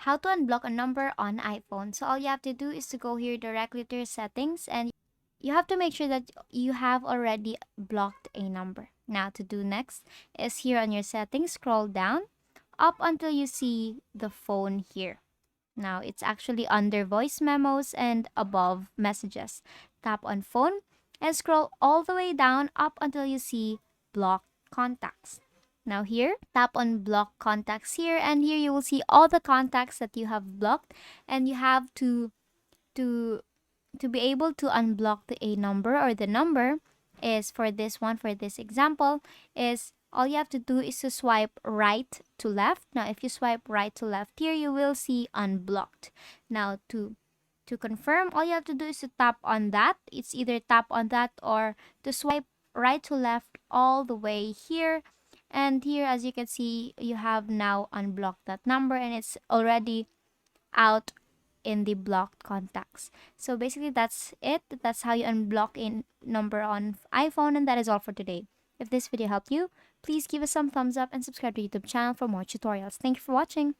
how to unblock a number on iPhone. So all you have to do is to go here directly to your settings, and you have to make sure that you have already blocked a number. Now to do next is here on your settings, scroll down up until you see the phone here. Now it's actually under voice memos and above messages. Tap on phone and scroll all the way down up until you see block contacts. Now here, tap on block contacts here, and here you will see all the contacts that you have blocked, and you have to to be able to unblock a number, or the number is for this one, for this example, is all you have to do is to swipe right to left. Now if you swipe right to left here, you will see unblocked. Now to confirm, all you have to do is to tap on that. It's either tap on that or to swipe right to left all the way here. And here, as you can see, you have now unblocked that number, and it's already out in the blocked contacts. So basically that's it. That's how you unblock a number on iPhone, and that is all for today. If this video helped you, please give us some thumbs up and subscribe to the YouTube channel for more tutorials. Thank you for watching.